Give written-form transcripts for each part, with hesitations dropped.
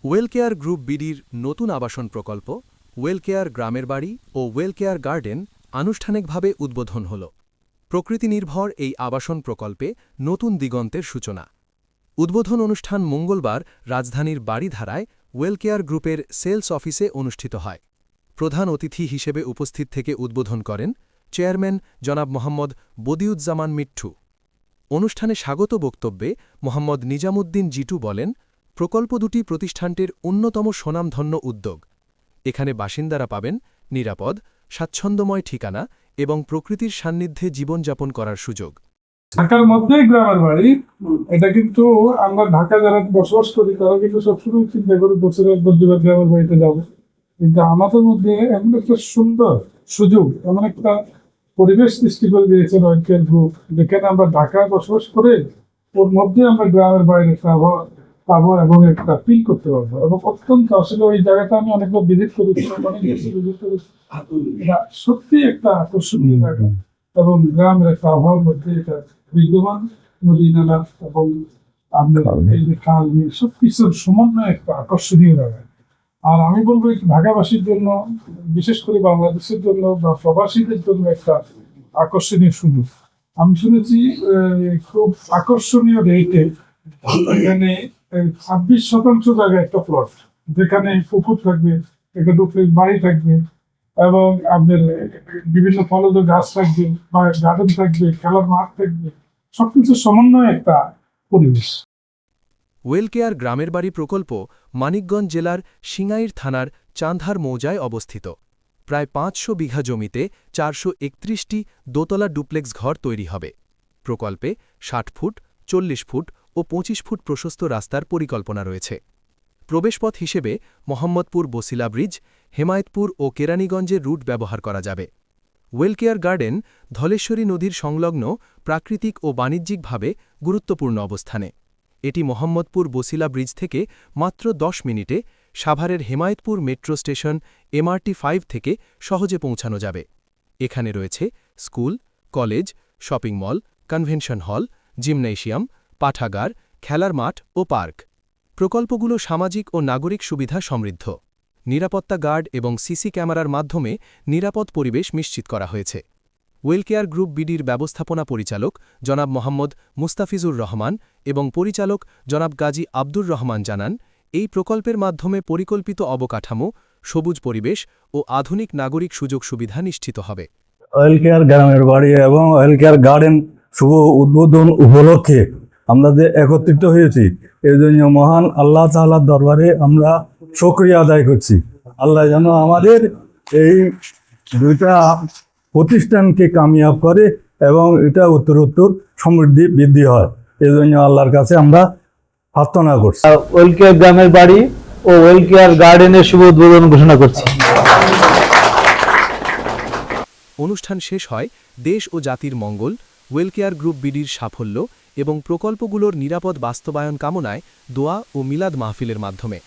Wellcare group বিডির নতুন আবাসন প্রকল্প ওয়েলকেয়ার গ্রামের বাড়ি ও ওয়েলকেয়ার গার্ডেন আনুষ্ঠানিকভাবে উদ্বোধন হল। প্রকৃতিনির্ভর এই আবাসন প্রকল্পে নতুন দিগন্তের সূচনা। উদ্বোধন অনুষ্ঠান মঙ্গলবার রাজধানীর বাড়িধারায় ওয়েলকেয়ার গ্রুপের সেলস অফিসে অনুষ্ঠিত হয়। প্রধান অতিথি হিসেবে উপস্থিত থেকে উদ্বোধন করেন চেয়ারম্যান জনাব মোহাম্মদ বদিউজ্জামান মিঠু। অনুষ্ঠানে স্বাগত বক্তব্যে মোহাম্মদ নিজামুদ্দিন জিটু বলেন, প্রকল্প দুটি প্রতিষ্ঠানটির অন্যতম স্বনামধন্য উদ্যোগ। এখানে বাসিন্দারা পাবেন নিরাপদ, স্বাচ্ছন্দ্যময় ঠিকানা এবং প্রকৃতির সান্নিধ্যে জীবনযাপন করার সুযোগ। ঢাকার মধ্যেই গ্রামের বাড়ি, এটা কিন্তু আমরা ঢাকা যারা বসবাস করি তারা কিন্তু সবসময় চিন্তা করি বছরের একবার দুবার গ্রামের বাড়িতে যাবো, কিন্তু আমাদের মধ্যে এমন একটা সুন্দর সুযোগ, এমন একটা পরিবেশ সৃষ্টি করে দিয়েছে ওয়েলকেয়ার গ্রুপ, যেখানে আমরা ঢাকায় বসবাস করে ওর মধ্যে আমরা গ্রামের বাইরে পাবো এবং একটা ফিল করতে পারবো। এবং অত্যন্ত আসলে ওই জায়গাটা আমি অনেকবার ভিজিট করেছি, অনেক বেশি ভিজিট করেছি। এটা সত্যি একটা আকর্ষণীয় জায়গা এবং গ্রামের একটা আবহাওয়ার মধ্যে এটা বিদ্যমান নদী নালা এবং আপনার এই যে খাল বিল সবকিছুর সমন্বয় একটা আকর্ষণীয় জায়গা। আর আমি বলবো ঢাকাবাসীর জন্য, বিশেষ করে বাংলাদেশের জন্য বা প্রবাসীদের জন্য একটা আকর্ষণীয় সুযোগ। আমি শুনেছি খুব আকর্ষণীয় রেটে এখানে 26% জায়গায় একটা প্লট, যেখানে পুকুর থাকবে, একটা ডুপ্লেক্স বাড়ি থাকবে এবং আপনার বিভিন্ন ফলজ গাছ থাকবে বা গার্ডেন থাকবে, খেলার মাঠ থাকবে, সবকিছু সমন্বয় একটা পরিবেশ। ওয়েলকেয়ার গ্রামের বাড়ি প্রকল্প মানিকগঞ্জ জেলার সিঙ্গাইর থানার চাঁদহার মৌজায় অবস্থিত। প্রায় 500 বিঘা জমিতে 431টি দোতলা ডুপ্লেক্স ঘর তৈরি হবে। প্রকল্পে 60 ফুট, 40 ফুট ও 25 ফুট প্রশস্ত রাস্তার পরিকল্পনা রয়েছে। প্রবেশপথ হিসেবে মোহাম্মদপুর বসিলা ব্রিজ, হেমায়েতপুর ও কেরানীগঞ্জের রুট ব্যবহার করা যাবে। ওয়েলকেয়ার গার্ডেন ধলেশ্বরী নদীর সংলগ্ন প্রাকৃতিক ও বাণিজ্যিকভাবে গুরুত্বপূর্ণ অবস্থানে। এটি মোহাম্মদপুর বসিলা ব্রিজ থেকে মাত্র 10 মিনিটে সাভারের হেমায়েতপুর মেট্রো স্টেশন MRT 5 থেকে সহজে পৌঁছানো যাবে। এখানে রয়েছে school, college, shopping mall, convention hall, gymnasium, পাঠাগার, খেলার মাঠ ও পার্ক। প্রকল্পগুলো সামাজিক ও নাগরিক সুবিধা সমৃদ্ধ। নিরাপত্তা গার্ড এবং সিসি ক্যামেরার মাধ্যমে নিরাপদ পরিবেশ নিশ্চিত করা হয়েছে। ওয়েলকেয়ার গ্রুপ বিডির ব্যবস্থাপনা পরিচালক জনাব মোহাম্মদ মুস্তাফিজুর রহমান এবং পরিচালক জনাব গাজী আব্দুর রহমান জানান, এই প্রকল্পের মাধ্যমে পরিকল্পিত অবকাঠামো, সবুজ পরিবেশ ও আধুনিক নাগরিক সুযোগ সুবিধা নিশ্চিত হবে। ওয়েলকেয়ার গ্রামের বাড়ি এবং ওয়েলকেয়ার গার্ডেন শুভ উদ্বোধন উপলক্ষে আমরা যে একত্রিত হয়েছি, এর জন্য মহান আল্লাহ তাআলার দরবারে আমরা শুকরিয়া আদায় করছি। আল্লাহ যেন আমাদের এই দুইটা প্রতিষ্ঠানকে কামিয়াব করে এবং এটা উত্তরোত্তর সমৃদ্ধি বৃদ্ধি হয়, এই জন্য আল্লাহর কাছে আমরা প্রার্থনা করছি। ওয়েলকেয়ার গ্রামের বাড়ি ও ওয়েলকেয়ার গার্ডেনের শুভ উদ্বোধন ঘোষণা করছি। অনুষ্ঠান শেষ হয় দেশ ও জাতির মঙ্গল, ওয়েলকেয়ার গ্রুপ বিডির সাফল্য এবং প্রকল্পগুলোর নিরাপদ বাস্তবায়ন কামনায় দোয়া ও মিলাদ মাহফিলের মাধ্যমে।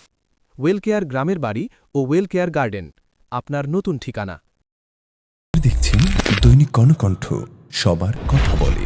ওয়েলকেয়ার গ্রামের বাড়ি ও ওয়েলকেয়ার গার্ডেন, আপনার নতুন ঠিকানা। দেখছেন দৈনিক কর্ণকণ্ঠ, সবার কথা বলে।